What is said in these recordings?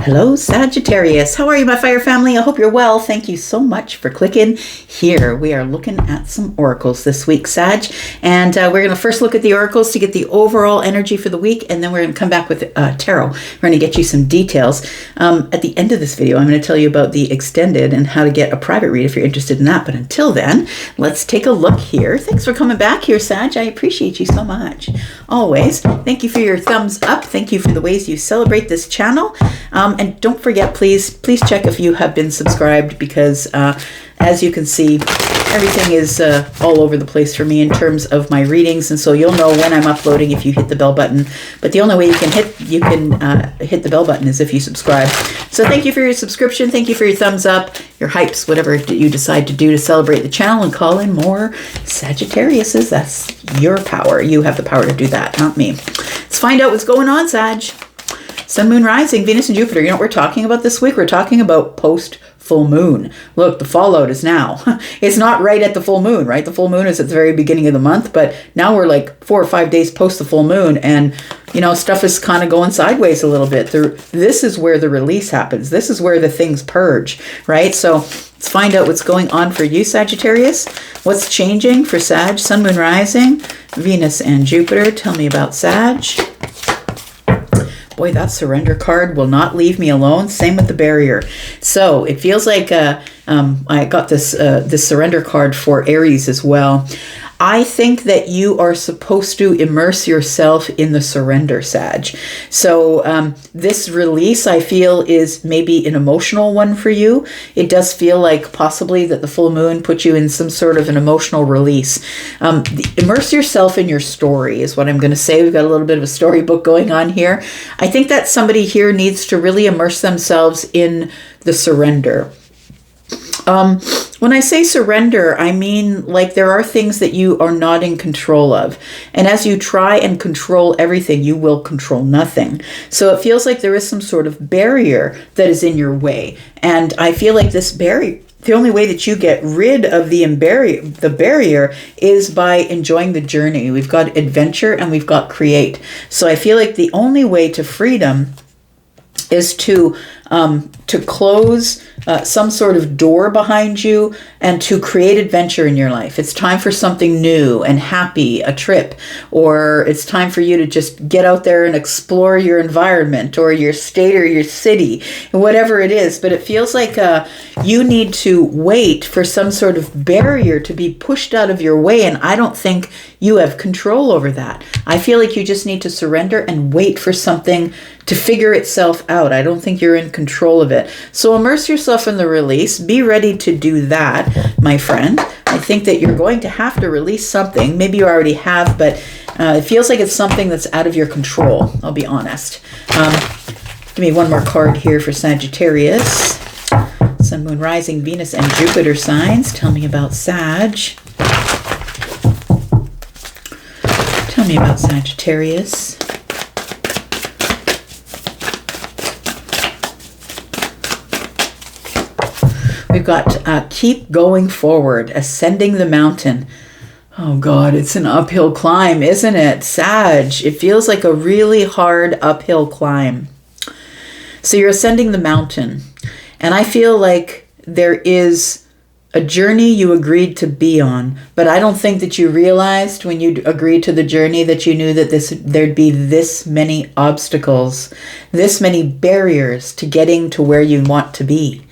Hello, Sagittarius. How are you, my fire family? I hope you're well. Thank you so much for clicking here. We are looking at some oracles this week, Sag. And we're going to first look at the oracles to get the overall energy for the week. And then we're going to come back with tarot. We're going to get you some details. At the end of this video, I'm going to tell you about the extended and how to get a private read if you're interested in that. But until then, let's take a look here. Thanks for coming back here, Sag. I appreciate you so much. Always. Thank you for your thumbs up. Thank you for the ways you celebrate this channel. And don't forget, please check if you have been subscribed, because as you can see, everything is all over the place for me in terms of my readings, and so you'll know when I'm uploading if you hit the bell button. But the only way you can hit the bell button is if you subscribe. So thank you for your subscription. Thank you for your thumbs up, your hypes, whatever you decide to do to celebrate the channel and call in more Sagittariuses. That's your power. You have the power to do that, not me. Let's find out what's going on, Sag. Sun, Moon, Rising, Venus, and Jupiter. You know what we're talking about this week? We're talking about post-full moon. Look, the fallout is now. It's not right at the full moon, right? The full moon is at the very beginning of the month, but now we're like 4 or 5 days post the full moon, and, you know, stuff is kind of going sideways a little bit. This is where the release happens. This is where the things purge, right? So let's find out what's going on for you, Sagittarius. What's changing for Sag, Sun, Moon, Rising, Venus, and Jupiter? Tell me about Sag. Boy, that surrender card will not leave me alone. Same with the barrier. So it feels like I got this surrender card for Aries as well. I think that you are supposed to immerse yourself in the surrender, Sag. So this release, I feel, is maybe an emotional one for you. It does feel like possibly that the full moon put you in some sort of an emotional release. Immerse yourself in your story is what I'm going to say. We've got a little bit of a storybook going on here. I think that somebody here needs to really immerse themselves in the surrender. When I say surrender, I mean like there are things that you are not in control of. And as you try and control everything, you will control nothing. So it feels like there is some sort of barrier that is in your way. And I feel like this barrier, the only way that you get rid of the barrier is by enjoying the journey. We've got adventure and we've got create. So I feel like the only way to freedom is to close some sort of door behind you and to create adventure in your life. It's time for something new and happy, a trip, or it's time for you to just get out there and explore your environment or your state or your city, whatever it is. But it feels like you need to wait for some sort of barrier to be pushed out of your way, and I don't think you have control over that. I feel like you just need to surrender and wait for something to figure itself out. I don't think you're in control of it. So immerse yourself in the release. Be ready to do that, my friend. I think that you're going to have to release something. Maybe you already have, but it feels like it's something that's out of your control. I'll be honest. Give me one more card here for Sagittarius. Sun, Moon, Rising, Venus, and Jupiter signs. Tell me about Sag. Tell me about Sagittarius. We've got keep going forward, ascending the mountain. Oh God, it's an uphill climb, isn't it? Sag, it feels like a really hard uphill climb. So you're ascending the mountain, and I feel like there is a journey you agreed to be on, but I don't think that you realized when you agreed to the journey that you knew that there'd be this many obstacles, this many barriers to getting to where you want to be.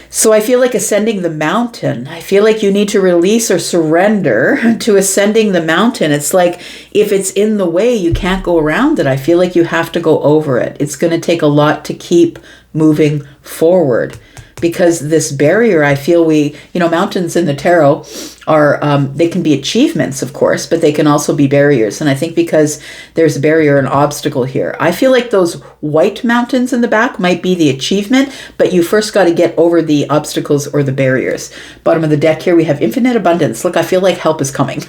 So I feel like ascending the mountain, I feel like you need to release or surrender to ascending the mountain. It's like if it's in the way, you can't go around it. I feel like you have to go over it. It's going to take a lot to keep moving forward. Because this barrier, I feel mountains in the tarot are, they can be achievements, of course, but they can also be barriers. And I think because there's a barrier, an obstacle here, I feel like those white mountains in the back might be the achievement, but you first got to get over the obstacles or the barriers. Bottom of the deck here, we have infinite abundance. Look, I feel like help is coming.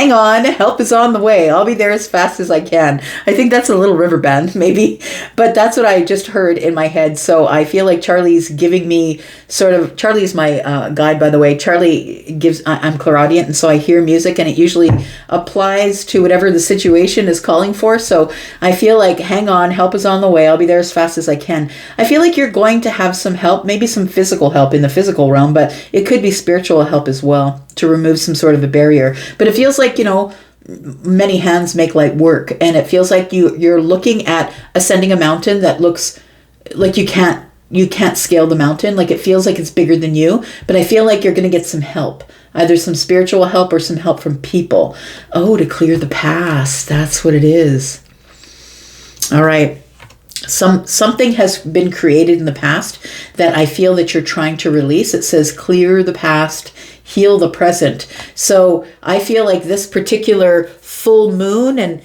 hang on, help is on the way. I'll be there as fast as I can. I think that's a Little River Band, maybe, but that's what I just heard in my head. So I feel like Charlie's giving me sort of, Charlie is my guide, by the way. Charlie gives, I'm clairaudient, and so I hear music, and it usually applies to whatever the situation is calling for. So I feel like, hang on, help is on the way. I'll be there as fast as I can. I feel like you're going to have some help, maybe some physical help in the physical realm, but it could be spiritual help as well, to remove some sort of a barrier. But it feels like, many hands make light work, and it feels like you're looking at ascending a mountain that looks like you can't scale the mountain. Like, it feels like it's bigger than you, but I feel like you're going to get some help, either some spiritual help or some help from people. Oh, to clear the past. That's what it is. All right. Something has been created in the past that I feel that you're trying to release. It says clear the past, heal the present. So I feel like this particular full moon, and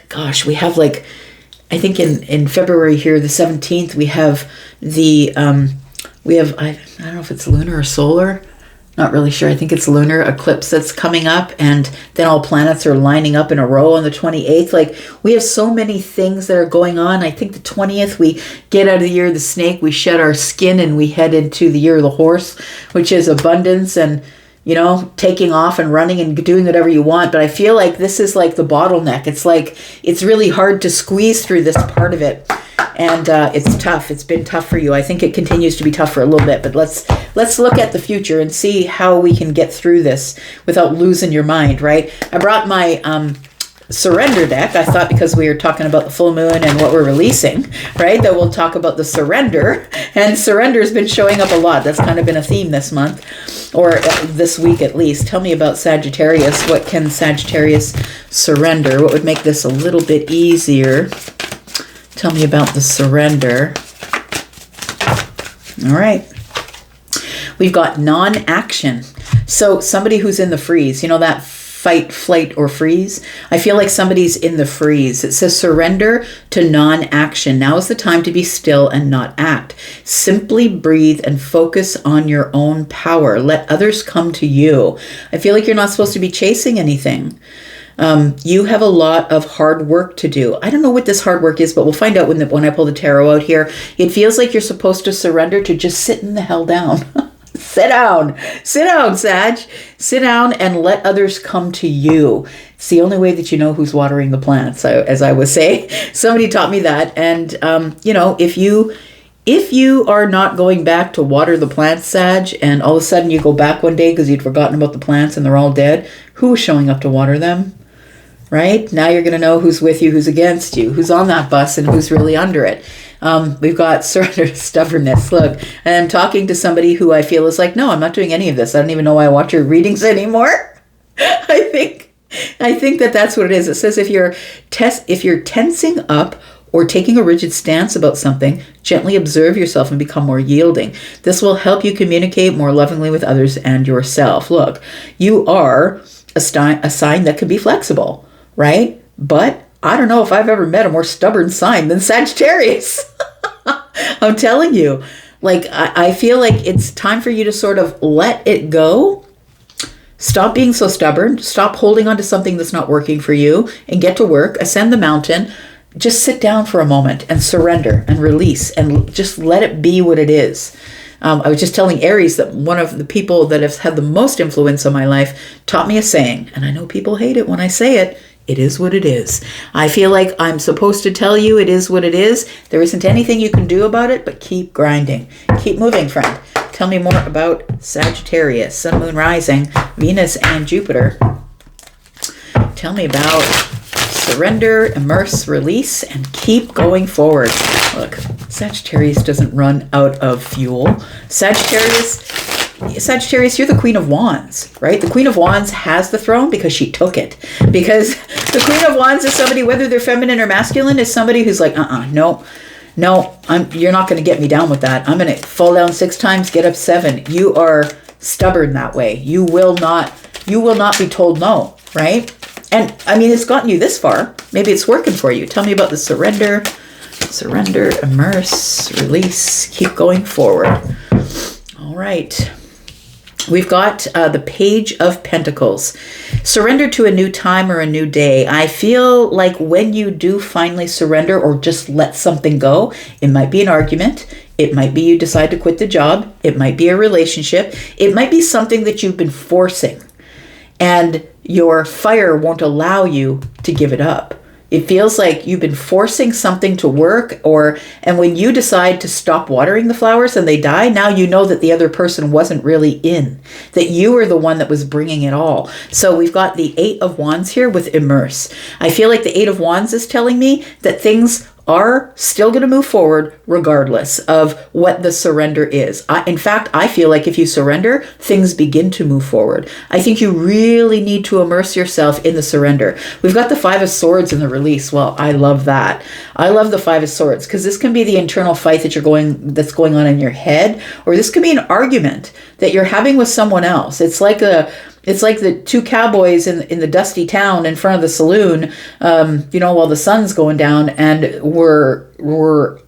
gosh, we have I think in February here, the 17th, we have I don't know if it's lunar or solar. Not really sure. I think it's lunar eclipse that's coming up, and then all planets are lining up in a row on the 28th. Like, we have so many things that are going on. I think the 20th, we get out of the year of the snake, we shed our skin, and we head into the year of the horse, which is abundance and, taking off and running and doing whatever you want. But I feel like this is like the bottleneck. It's like, it's really hard to squeeze through this part of it. And it's tough. It's been tough for you. I think it continues to be tough for a little bit. But let's look at the future and see how we can get through this without losing your mind, right? I brought my surrender deck. I thought, because we were talking about the full moon and what we're releasing, right, that we'll talk about the surrender. And surrender has been showing up a lot. That's kind of been a theme this month, or this week at least. Tell me about Sagittarius. What can Sagittarius surrender? What would make this a little bit easier? Tell me about the surrender. All right. We've got non-action. So somebody who's in the freeze, that fight, flight, or freeze. I feel like somebody's in the freeze. It says surrender to non-action. Now is the time to be still and not act. Simply breathe and focus on your own power. Let others come to you. I feel like you're not supposed to be chasing anything. You have a lot of hard work to do. I don't know what this hard work is, but we'll find out when I pull the tarot out here. It feels like you're supposed to surrender to just sitting the hell down. Sit down, Sag. Sit down and let others come to you. It's the only way that you know who's watering the plants, as I would say. Somebody taught me that. And, if you are not going back to water the plants, Sag, and all of a sudden you go back one day because you'd forgotten about the plants and they're all dead, who was showing up to water them? Right? Now you're going to know who's with you, who's against you, who's on that bus, and who's really under it. We've got surrender, stubbornness. Look, and I'm talking to somebody who I feel is like, no, I'm not doing any of this. I don't even know why I watch your readings anymore. I think that's what it is. It says if you're tensing up or taking a rigid stance about something, gently observe yourself and become more yielding. This will help you communicate more lovingly with others and yourself. Look, you are a sign that can be flexible, right? But I don't know if I've ever met a more stubborn sign than Sagittarius. I'm telling you, I feel like it's time for you to sort of let it go. Stop being so stubborn. Stop holding on to something that's not working for you and get to work. Ascend the mountain. Just sit down for a moment and surrender and release and just let it be what it is. I was just telling Aries that one of the people that has had the most influence on my life taught me a saying, and I know people hate it when I say it. It is what it is. I feel like I'm supposed to tell you it is what it is. There isn't anything you can do about it, but keep grinding. Keep moving, friend. Tell me more about Sagittarius, Sun, Moon, Rising, Venus, and Jupiter. Tell me about surrender, immerse, release, and keep going forward. Look, Sagittarius doesn't run out of fuel. Sagittarius, you're the Queen of Wands, right? The Queen of Wands has the throne because she took it. Because the Queen of Wands is somebody, whether they're feminine or masculine, is somebody who's like, no, you're not going to get me down with that. I'm going to fall down 6 times, get up 7. You are stubborn that way. You will not be told no, right? And I mean, it's gotten you this far. Maybe it's working for you. Tell me about the surrender, immerse, release, keep going forward. All right. We've got the Page of Pentacles. Surrender to a new time or a new day. I feel like when you do finally surrender or just let something go, it might be an argument. It might be you decide to quit the job. It might be a relationship. It might be something that you've been forcing and your fire won't allow you to give it up. It feels like you've been forcing something to work, and when you decide to stop watering the flowers and they die, now you know that the other person wasn't really in, that you were the one that was bringing it all. So we've got the 8 of Wands here with immerse. I feel like the 8 of Wands is telling me that things are still going to move forward regardless of what the surrender is. In fact, I feel like if you surrender, things begin to move forward. I think you really need to immerse yourself in the surrender. We've got the 5 of Swords in the release. Well, I love that. I love the 5 of Swords because this can be the internal fight that's going on in your head, or this could be an argument that you're having with someone else. It's like the 2 cowboys in the dusty town in front of the saloon, while the sun's going down, and we're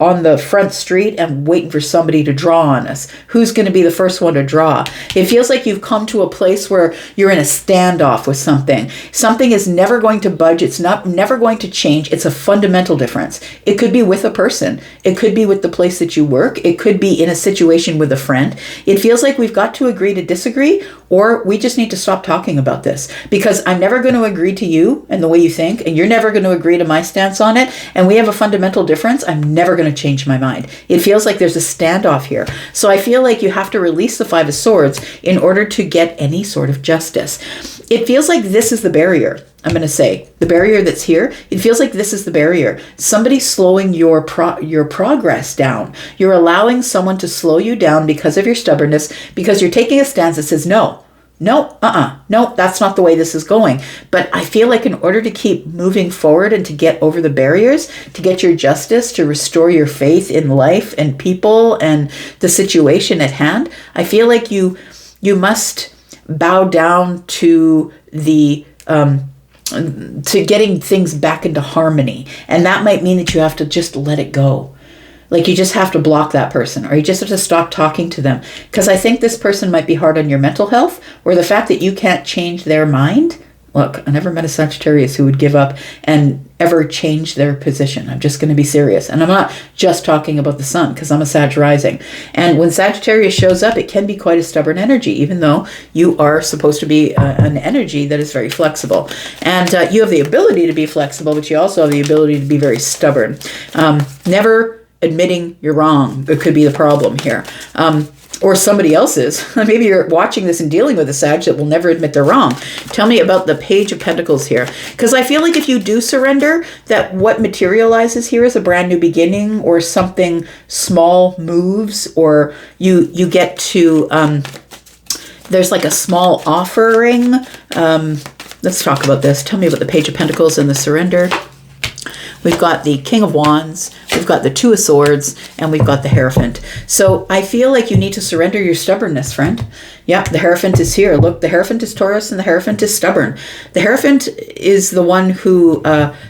on the front street and waiting for somebody to draw on us. Who's going to be the first one to draw? It feels like you've come to a place where you're in a standoff with something. Something is never going to budge. It's never going to change. It's a fundamental difference. It could be with a person. It could be with the place that you work. It could be in a situation with a friend. It feels like we've got to agree to disagree, or we just need to stop talking about this, because I'm never going to agree to you and the way you think, and you're never going to agree to my stance on it, and we have a fundamental difference. I'm never going to change my mind. It feels like there's a standoff here. So I feel like you have to release the 5 of Swords in order to get any sort of justice. It feels like this is the barrier. I'm going to say the barrier that's here. It feels like this is the barrier. Somebody's slowing your progress down. You're allowing someone to slow you down because of your stubbornness, because you're taking a stance that says, no, that's not the way this is going. But I feel like in order to keep moving forward and to get over the barriers, to get your justice, to restore your faith in life and people and the situation at hand, I feel like you must bow down to to getting things back into harmony. And that might mean that you have to just let it go. Like you just have to block that person, or you just have to stop talking to them. Because I think this person might be hard on your mental health, or the fact that you can't change their mind. Look, I never met a Sagittarius who would give up and ever change their position. I'm just going to be serious. And I'm not just talking about the sun, because I'm a Sag rising. And when Sagittarius shows up, it can be quite a stubborn energy, even though you are supposed to be an energy that is very flexible. And you have the ability to be flexible, but you also have the ability to be very stubborn. Never admitting you're wrong. It could be the problem here. Or somebody else's. Maybe you're watching this and dealing with a Sag that will never admit they're wrong. Tell me about the Page of Pentacles here. Because I feel like if you do surrender, that what materializes here is a brand new beginning, or something small moves, or you get to, there's like a small offering. Let's talk about this. Tell me about the Page of Pentacles and the surrender. We've got the King of Wands, we've got the 2 of Swords, and we've got the Hierophant. So I feel like you need to surrender your stubbornness, friend. Yeah, the Hierophant is here. Look, the Hierophant is Taurus and the Hierophant is stubborn. The Hierophant is the one who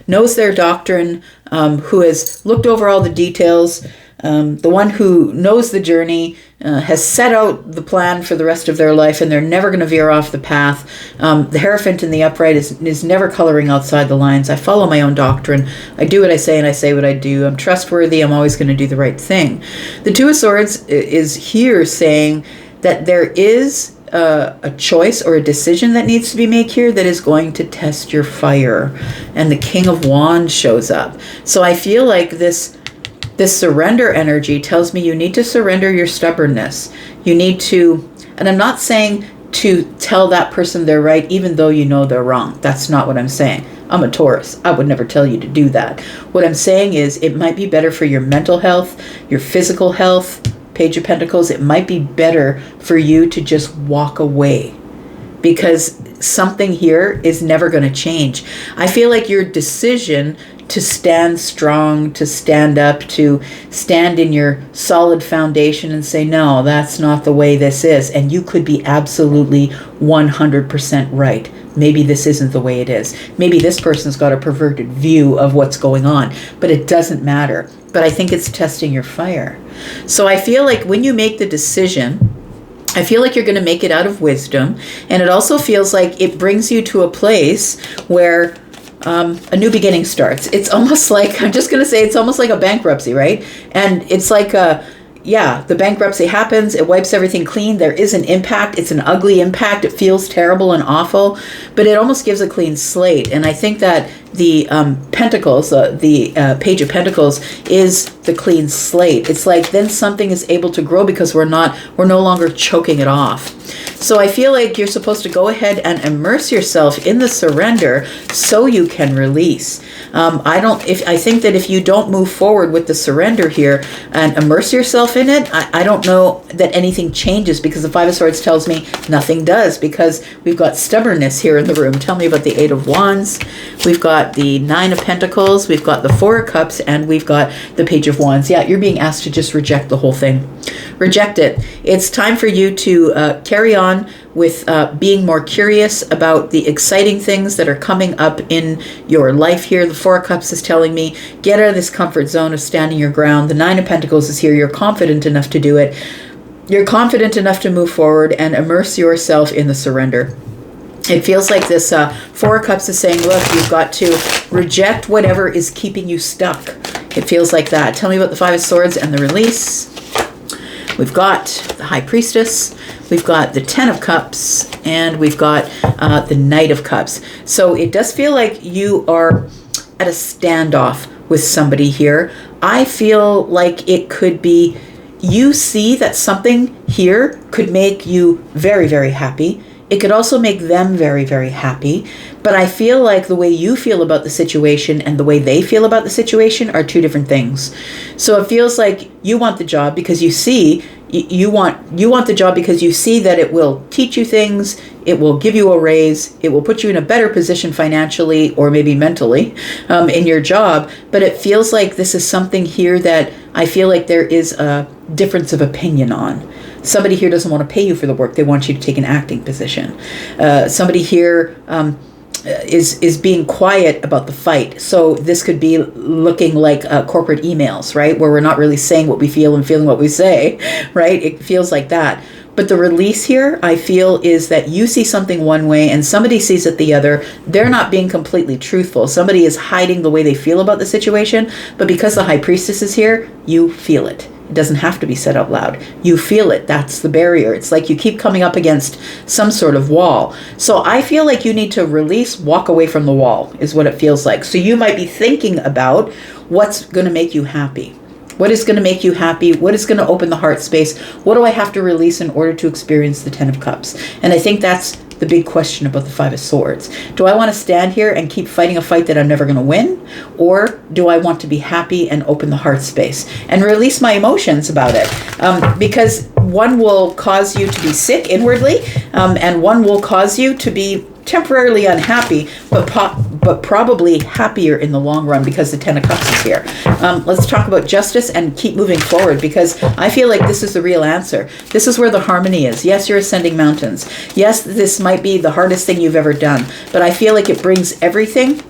knows their doctrine, who has looked over all the details, the one who knows the journey, has set out the plan for the rest of their life, and they're never going to veer off the path. The Hierophant in the upright is never coloring outside the lines. I follow my own doctrine. I do what I say and I say what I do. I'm trustworthy. I'm always going to do the right thing. The 2 of Swords is here saying that there is a choice or a decision that needs to be made here that is going to test your fire. And the King of Wands shows up. So I feel like this surrender energy tells me you need to surrender your stubbornness. You need to, and I'm not saying to tell that person they're right, even though you know they're wrong. That's not what I'm saying. I'm a Taurus. I would never tell you to do that. What I'm saying is it might be better for your mental health, your physical health, Page of Pentacles. It might be better for you to just walk away, because something here is never going to change. I feel like your decision to stand strong, to stand up, to stand in your solid foundation and say, no, that's not the way this is. And you could be absolutely 100% right. Maybe this isn't the way it is. Maybe this person's got a perverted view of what's going on, but it doesn't matter. But I think it's testing your fire. So I feel like when you make the decision I feel like you're going to make it out of wisdom. And it also feels like it brings you to a place where a new beginning starts. It's almost like, I'm just going to say, it's almost like a bankruptcy, right? And it's like the bankruptcy happens. It wipes everything clean. There is an impact. It's an ugly impact. It feels terrible and awful, but it almost gives a clean slate. And I think that the Pentacles, the Page of Pentacles is the clean slate. It's like then something is able to grow because we're no longer choking it off. So I feel like you're supposed to go ahead and immerse yourself in the surrender so you can release. I think that if you don't move forward with the surrender here and immerse yourself in it, I don't know that anything changes, because the Five of Swords tells me nothing does, because we've got stubbornness here in the room. Tell me about the Eight of Wands. We've got the Nine of Pentacles, we've got the Four of Cups, and we've got the Page of Wands. Yeah, you're being asked to just reject the whole thing. Reject it. It's time for you to carry on with being more curious about the exciting things that are coming up in your life here. The Four of Cups is telling me, get out of this comfort zone of standing your ground. The Nine of Pentacles is here. You're confident enough to do it. You're confident enough to move forward and immerse yourself in the surrender. It feels like this Four of Cups is saying, look, you've got to reject whatever is keeping you stuck. It feels like that. Tell me about the Five of Swords and the release. We've got the High Priestess, we've got the Ten of Cups, and we've got the Knight of Cups. So it does feel like you are at a standoff with somebody here. I feel like it could be, you see that something here could make you very, very happy. It could also make them very, very happy. But I feel like the way you feel about the situation and the way they feel about the situation are two different things. So it feels like you want the job because you see, you want the job because you see that it will teach you things, it will give you a raise, it will put you in a better position financially or maybe mentally in your job. But it feels like this is something here that I feel like there is a difference of opinion on. Somebody here doesn't want to pay you for the work. They want you to take an acting position. Somebody here is being quiet about the fight. So this could be looking like corporate emails, right? Where we're not really saying what we feel and feeling what we say, right? It feels like that. But the release here, I feel, is that you see something one way and somebody sees it the other. They're not being completely truthful. Somebody is hiding the way they feel about the situation. But because the High Priestess is here, you feel it. It doesn't have to be said out loud. You feel it. That's the barrier. It's like you keep coming up against some sort of wall. So I feel like you need to release, walk away from the wall is what it feels like. So you might be thinking about what's going to make you happy. What is going to make you happy? What is going to open the heart space? What do I have to release in order to experience the Ten of Cups? And I think that's the big question about the Five of Swords. Do I want to stand here and keep fighting a fight that I'm never going to win? Or do I want to be happy and open the heart space and release my emotions about it? Because one will cause you to be sick inwardly, and one will cause you to be temporarily unhappy, but probably happier in the long run because the Ten of Cups is here. Let's talk about justice and keep moving forward, because I feel like this is the real answer. This is where the harmony is. Yes, you're ascending mountains. Yes, this might be the hardest thing you've ever done, but I feel like it brings everything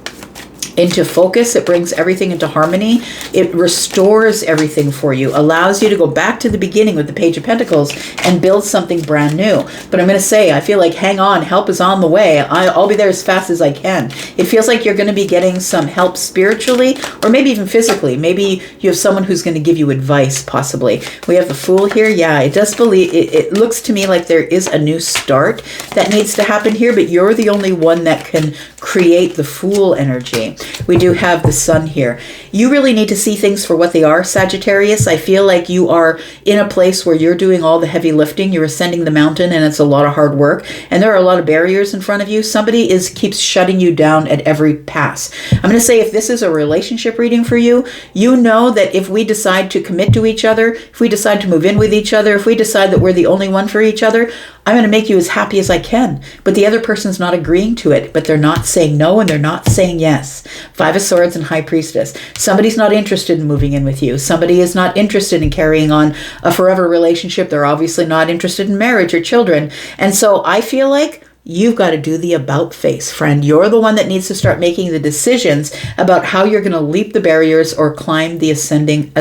into focus. It brings everything into harmony. It restores everything for you, allows you to go back to the beginning with the Page of Pentacles and build something brand new. But I'm going to say, I feel like, hang on, help is on the way. I'll be there as fast as I can. It feels like you're going to be getting some help spiritually, or maybe even physically. Maybe you have someone who's going to give you advice, possibly. We have the Fool here. Yeah, it does believe, it looks to me like there is a new start that needs to happen here, but you're the only one that can create the Fool energy. We do have the Sun here. You really need to see things for what they are, Sagittarius. I feel like you are in a place where you're doing all the heavy lifting. You're ascending the mountain, and it's a lot of hard work. And there are a lot of barriers in front of you. Somebody keeps shutting you down at every pass. I'm going to say, if this is a relationship reading for you, you know that if we decide to commit to each other, if we decide to move in with each other, if we decide that we're the only one for each other, I'm going to make you as happy as I can. But the other person's not agreeing to it, but they're not saying no and they're not saying yes. Five of Swords and High Priestess. Somebody's not interested in moving in with you. Somebody is not interested in carrying on a forever relationship. They're obviously not interested in marriage or children. And so I feel like you've got to do the about face, friend. You're the one that needs to start making the decisions about how you're going to leap the barriers or climb the ascending,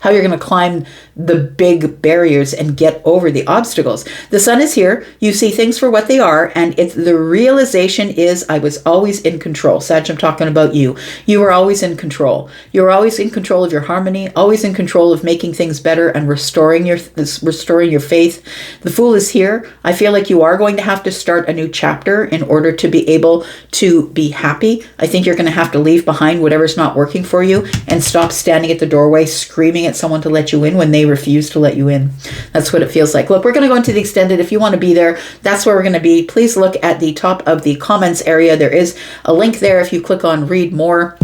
how you're going to climb the big barriers and get over the obstacles. The sun is here. You see things for what they are, and it's the realization is I was always in control. Sag, I'm talking about you. You were always in control. You're always in control of your harmony, always in control of making things better and restoring your faith. The Fool is here. I feel like you are going to have to start a new chapter in order to be able to be happy. I think you're going to have to leave behind whatever's not working for you and stop standing at the doorway screaming at someone to let you in when they refuse to let you in. That's what it feels like. Look, we're going to go into the extended. If you want to be there, that's where we're going to be. Please look at the top of the comments area. There is a link there. If you click on read more,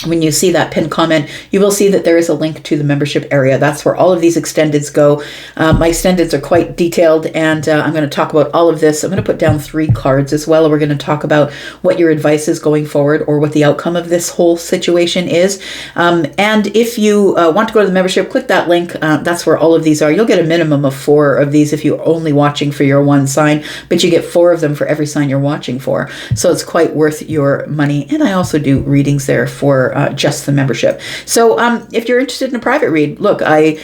when you see that pinned comment, you will see that there is a link to the membership area. That's where all of these extendeds go. My extendeds are quite detailed, and I'm going to talk about all of this. I'm going to put down 3 cards as well. We're going to talk about what your advice is going forward or what the outcome of this whole situation is. And if you want to go to the membership, click that link. That's where all of these are. You'll get a minimum of 4 of these if you're only watching for your one sign, but you get 4 of them for every sign you're watching for. So it's quite worth your money. And I also do readings there for just the membership. So if you're interested in a private read, look, I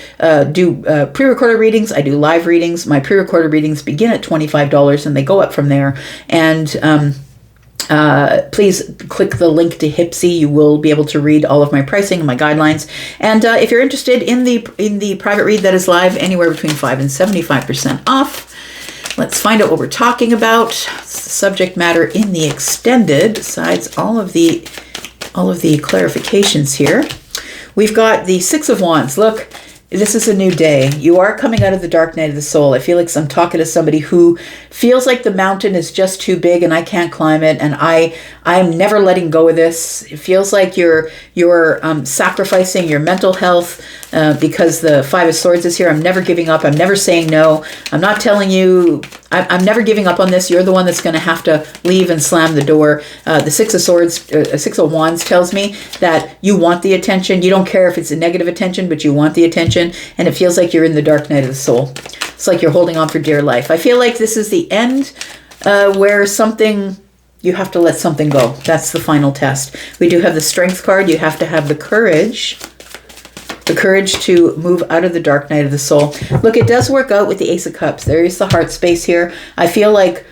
do pre-recorded readings. I do live readings. My pre-recorded readings begin at $25 and they go up from there. And please click the link to Hypsee. You will be able to read all of my pricing and my guidelines. And if you're interested in the private read that is live, anywhere between 5 and 75% off. Let's find out what we're talking about. It's the subject matter in the extended, besides all of the clarifications here. We've got the 6 of Wands. Look, this is a new day. You are coming out of the dark night of the soul. I feel like I'm talking to somebody who feels like the mountain is just too big and I can't climb it, and I'm never letting go of this. It feels like you're sacrificing your mental health because the 5 of Swords is here. I'm never giving up. I'm never saying no. I'm not telling you. I'm never giving up on this. You're the one that's going to have to leave and slam the door. The 6 of Swords, 6 of Wands tells me that you want the attention. You don't care if it's a negative attention, but you want the attention. And it feels like you're in the dark night of the soul. It's like you're holding on for dear life. I feel like this is the end where you have to let something go. That's the final test. We do have the Strength card. You have to have the courage to move out of the dark night of the soul. Look, it does work out with the Ace of Cups. There is the heart space here. I feel like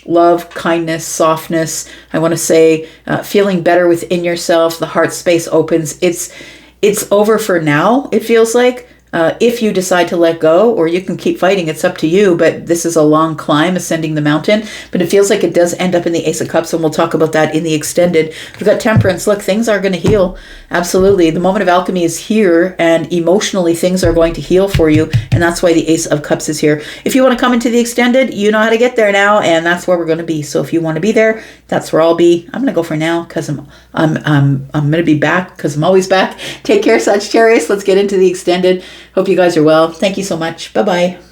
love, kindness, softness. I want to say feeling better within yourself. The heart space opens. It's over for now, it feels like. If you decide to let go, or you can keep fighting, it's up to you, but this is a long climb ascending the mountain, but it feels like it does end up in the Ace of Cups, and we'll talk about that in the extended. We've got Temperance. Look, things are going to heal. Absolutely. The moment of alchemy is here, and emotionally things are going to heal for you, and that's why the Ace of Cups is here. If you want to come into the extended, you know how to get there now, and that's where we're going to be. So if you want to be there, that's where I'll be. I'm going to go for now because I'm going to be back because I'm always back. Take care, Sagittarius. Let's get into the extended. Hope you guys are well. Thank you so much. Bye-bye.